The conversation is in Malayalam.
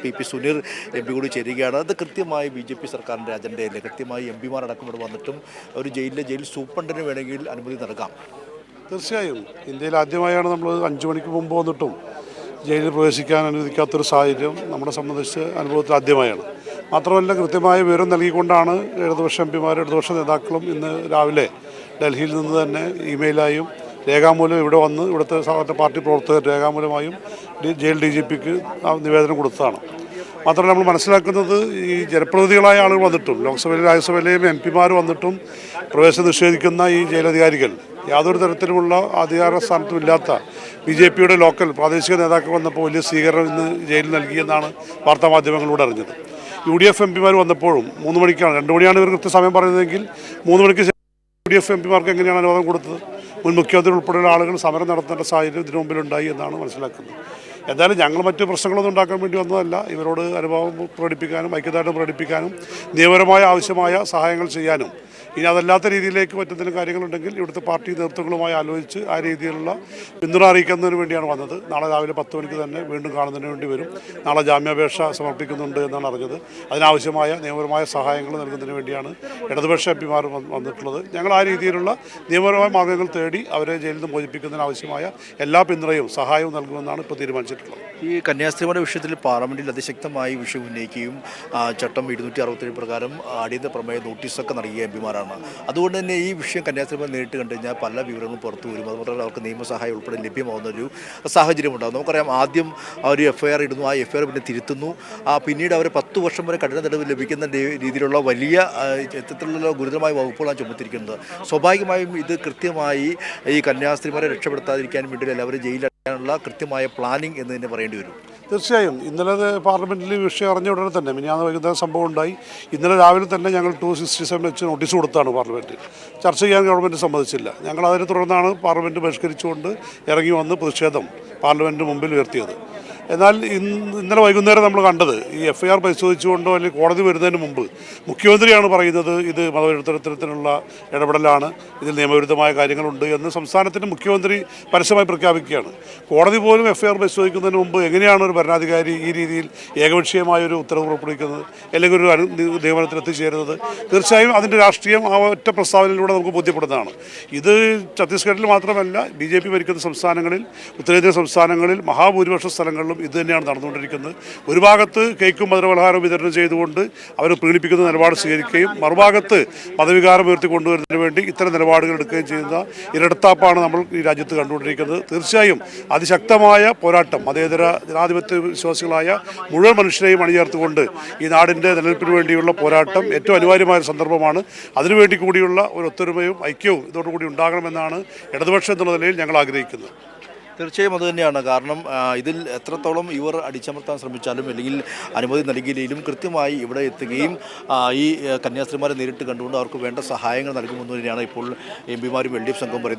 പി സുനീർ എം പി കൂടി ചേരുകയാണ്. അത് കൃത്യമായി ബി.ജെ.പി. സർക്കാരിൻ്റെ അജണ്ടയല്ലേ? കൃത്യമായി എം പിമാരടക്കം ഇവിടെ വന്നിട്ടും ഒരു ജയിൽ സൂപ്രണ്ടിന് വേണമെങ്കിൽ അനുമതി നൽകാം. തീർച്ചയായും ഇന്ത്യയിൽ ആദ്യമായാണ് നമ്മൾ 5 മണിക്ക് മുമ്പ് വന്നിട്ടും ജയിലിൽ പ്രവേശിക്കാൻ അനുവദിക്കാത്തൊരു സാഹചര്യം നമ്മളെ സംബന്ധിച്ച് അനുഭവത്തിൽ ആദ്യമായാണ്. മാത്രമല്ല കൃത്യമായ വിവരം നൽകിക്കൊണ്ടാണ് ഇടതുപക്ഷ എം പിമാരും ഇടതുപക്ഷ നേതാക്കളും ഇന്ന് രാവിലെ ഡൽഹിയിൽ നിന്ന് തന്നെ ഇമെയിലായും രേഖാമൂലം ഇവിടെ വന്ന് ഇവിടുത്തെ സാധാരണ പാർട്ടി പ്രവർത്തകർ രേഖാമൂലമായും ജയിൽ DGPക്ക് നിവേദനം കൊടുത്തതാണ്. മാത്രമല്ല നമ്മൾ മനസ്സിലാക്കുന്നത് ഈ ജനപ്രതിനിധികളായ ആളുകൾ വന്നിട്ടും ലോക്സഭയിലും രാജ്യസഭയിലെയും എം പിമാർ വന്നിട്ടും പ്രവേശനം നിഷേധിക്കുന്ന ഈ ജയിലധികാരികൾ യാതൊരു തരത്തിലുമുള്ള അധികാര സ്ഥാനത്തും ഇല്ലാത്ത BJPയുടെ ലോക്കൽ പ്രാദേശിക നേതാക്കൾ വന്നപ്പോൾ വലിയ സ്വീകരണം ഇന്ന് ജയിലിൽ നൽകിയെന്നാണ് വാർത്താമാധ്യമങ്ങളിലൂടെ അറിഞ്ഞത്. UDF എം പിമാർ വന്നപ്പോഴും 3 മണിക്കാണ്, 2 മണിയാണ് ഇവർ കൃത്യസമയം പറയുന്നതെങ്കിൽ 3 മണിക്ക് UDF എം പിമാർക്ക് എങ്ങനെയാണ് അനുവാദം കൊടുത്തത്? മുൻ മുഖ്യമന്ത്രി ഉൾപ്പെടെയുള്ള ആളുകൾ സമരം നടത്തേണ്ട സാഹചര്യം ഇതിനു മുമ്പിലുണ്ടായി എന്നാണ് മനസ്സിലാക്കുന്നത്. എന്തായാലും ഞങ്ങൾ മറ്റു പ്രശ്നങ്ങളൊന്നും ഉണ്ടാക്കാൻ വേണ്ടി വന്നതല്ല. ഇവരോട് അനുഭവം പ്രകടിപ്പിക്കാനും ഐക്യദാർഢ്യം പ്രകടിപ്പിക്കാനും നിയമപരമായ ആവശ്യമായ സഹായങ്ങൾ ചെയ്യാനും ഇനി അതല്ലാത്ത രീതിയിലേക്ക് മറ്റെന്തെങ്കിലും കാര്യങ്ങളുണ്ടെങ്കിൽ ഇവിടുത്തെ പാർട്ടി നേതൃത്വങ്ങളുമായി ആലോചിച്ച് ആ രീതിയിലുള്ള പിന്തുണ അറിയിക്കുന്നതിന് വേണ്ടിയാണ് വന്നത്. നാളെ രാവിലെ 10 മണിക്ക് തന്നെ വീണ്ടും കാണുന്നതിന് വേണ്ടി വരും. നാളെ ജാമ്യാപേക്ഷ സമർപ്പിക്കുന്നുണ്ട് എന്നാണ് അറിഞ്ഞത്. അതിനാവശ്യമായ നിയമപരമായ സഹായങ്ങൾ നൽകുന്നതിന് വേണ്ടിയാണ് ഇടതുപക്ഷ എം പിമാർ വന്നിട്ടുള്ളത്. ഞങ്ങൾ ആ രീതിയിലുള്ള നിയമപരമായ മാർഗ്ഗങ്ങൾ തേടി അവരെ ജയിലിൽ നിന്ന് മോചിപ്പിക്കുന്നതിന് ആവശ്യമായ എല്ലാ പിന്തുണയും സഹായവും നൽകുമെന്നാണ് ഇപ്പോൾ തീരുമാനിച്ചിട്ടുള്ളത്. ഈ കന്യാസ്ത്രീമാരുടെ വിഷയത്തിൽ പാർലമെൻറ്റിൽ അതിശക്തമായി വിഷയം ഉന്നയിക്കുകയും ചട്ടം 267 പ്രകാരം അടിയന്തര പ്രമേയ നോട്ടീസൊക്കെ നൽകിയ എം പിമാരാണ്. അതുകൊണ്ട് തന്നെ ഈ വിഷയം കന്യാസ്ത്രീമാർ നേരിട്ട് കണ്ടു കഴിഞ്ഞാൽ പല വിവരങ്ങളും പുറത്തു വരും. അതുപോലെ അവർക്ക് നിയമസഹായം ഉൾപ്പെടെ ലഭ്യമാകുന്നൊരു സാഹചര്യമുണ്ടാകും. നമുക്കറിയാം, ആദ്യം അവർ FIR ഇടുന്നു, ആ FIR പിന്നെ തിരുത്തുന്നു, പിന്നീട് അവർ 10 വർഷം വരെ കഠിന തടവ് ലഭിക്കുന്ന രീതിയിലുള്ള വലിയ ഇത്തരത്തിലുള്ള ഗുരുതരമായ വകുപ്പുകളാണ് ചുമത്തിരിക്കുന്നത്. സ്വാഭാവികമായും ഇത് കൃത്യമായി ഈ കന്യാസ്ത്രീമാരെ രക്ഷപ്പെടുത്താതിരിക്കാൻ വേണ്ടി എല്ലാവരും ജയിലിലടക്കാനുള്ള കൃത്യമായ പ്ലാനിങ് എന്ന് തന്നെ പറയേണ്ടി വരും. തീർച്ചയായും ഇന്നലെ പാർലമെൻറ്റിൽ വിഷയം അറിഞ്ഞ ഉടനെ തന്നെ മിനിഞ്ഞാന്ന് വൈകുന്നേരം സംഭവം ഉണ്ടായി. ഇന്നലെ രാവിലെ തന്നെ ഞങ്ങൾ 267 വെച്ച് നോട്ടീസ് കൊടുത്താണ് പാർലമെൻറ്റിൽ. ചർച്ച ചെയ്യാൻ ഗവൺമെൻറ് സമ്മതിച്ചില്ല. ഞങ്ങൾ അതിനെ തുടർന്നാണ് പാർലമെൻറ്റ് ബഹിഷ്കരിച്ചുകൊണ്ട് ഇറങ്ങി വന്ന് പ്രതിഷേധം പാർലമെൻറ്റിന് മുമ്പിൽ ഉയർത്തിയത്. എന്നാൽ ഇന്നലെ വൈകുന്നേരം നമ്മൾ കണ്ടത് ഈ FIR പരിശോധിച്ചുകൊണ്ടോ അല്ലെങ്കിൽ കോടതി വരുന്നതിന് മുമ്പ് മുഖ്യമന്ത്രിയാണ് പറയുന്നത് ഇത് മതവിരുദ്ധത്തിനുള്ള ഇടപെടലാണ്, ഇതിൽ നിയമവിരുദ്ധമായ കാര്യങ്ങളുണ്ട് എന്ന് സംസ്ഥാനത്തിൻ്റെ മുഖ്യമന്ത്രി പരസ്യമായി പ്രഖ്യാപിക്കുകയാണ്. കോടതി പോലും FIR പരിശോധിക്കുന്നതിന് മുമ്പ് എങ്ങനെയാണ് ഒരു ഭരണാധികാരി ഈ രീതിയിൽ ഏകപക്ഷീയമായൊരു ഉത്തരവ് പുറപ്പെടുവിക്കുന്നത് അല്ലെങ്കിൽ ഒരു നിഗമനത്തിൽ എത്തിച്ചേരുന്നത്? തീർച്ചയായും അതിൻ്റെ രാഷ്ട്രീയം ആ ഒറ്റ പ്രസ്താവനയിലൂടെ നമുക്ക് ബോധ്യപ്പെടുന്നതാണ്. ഇത് ഛത്തീസ്ഗഡിൽ മാത്രമല്ല BJP ഭരിക്കുന്ന സംസ്ഥാനങ്ങളിൽ, ഉത്തരേന്ത്യൻ സംസ്ഥാനങ്ങളിൽ മഹാഭൂരിപക്ഷ സ്ഥലങ്ങളിലും ഇത് തന്നെയാണ് നടന്നുകൊണ്ടിരിക്കുന്നത്. ഒരു ഭാഗത്ത് കേക്കും മധുരപലഹാരവും വിതരണം ചെയ്തുകൊണ്ട് അവർ പീഡിപ്പിക്കുന്ന നിലപാട് സ്വീകരിക്കുകയും മറുഭാഗത്ത് മതവികാരം ഉയർത്തിക്കൊണ്ടുവരുന്നതിന് വേണ്ടി ഇത്തരം നിലപാടുകൾ എടുക്കുകയും ചെയ്യുന്ന ഇരട്ടത്താപ്പാണ് നമ്മൾ ഈ രാജ്യത്ത് കണ്ടുകൊണ്ടിരിക്കുന്നത്. തീർച്ചയായും അതിശക്തമായ പോരാട്ടം മതേതര ജനാധിപത്യ വിശ്വാസികളായ മുഴുവൻ മനുഷ്യരെയും അണിചേർത്തുകൊണ്ട് ഈ നാടിൻ്റെ നിലനിൽപ്പിന് വേണ്ടിയുള്ള പോരാട്ടം ഏറ്റവും അനിവാര്യമായ ഒരു സന്ദർഭമാണ്. അതിനുവേണ്ടി കൂടിയുള്ള ഒരു ഒത്തൊരുമയും ഐക്യവും ഇതോടുകൂടി ഉണ്ടാകണമെന്നാണ് ഇടതുപക്ഷം എന്നുള്ള നിലയിൽ ഞങ്ങൾ ആഗ്രഹിക്കുന്നത്. തീർച്ചയായും അതുതന്നെയാണ്. കാരണം ഇതിൽ എത്രത്തോളം ഇവർ അടിച്ചമർത്താൻ ശ്രമിച്ചാലും അല്ലെങ്കിൽ അനുമതി നൽകിയില്ലെങ്കിലും കൃത്യമായി ഇവിടെ എത്തുകയും ഈ കന്യാസ്ത്രീമാരെ നേരിട്ട് കണ്ടുകൊണ്ട് അവർക്ക് വേണ്ട സഹായങ്ങൾ നൽകുമെന്ന് തന്നെയാണ് ഇപ്പോൾ എം പിമാരും LDF സംഘവും പറയുന്നത്.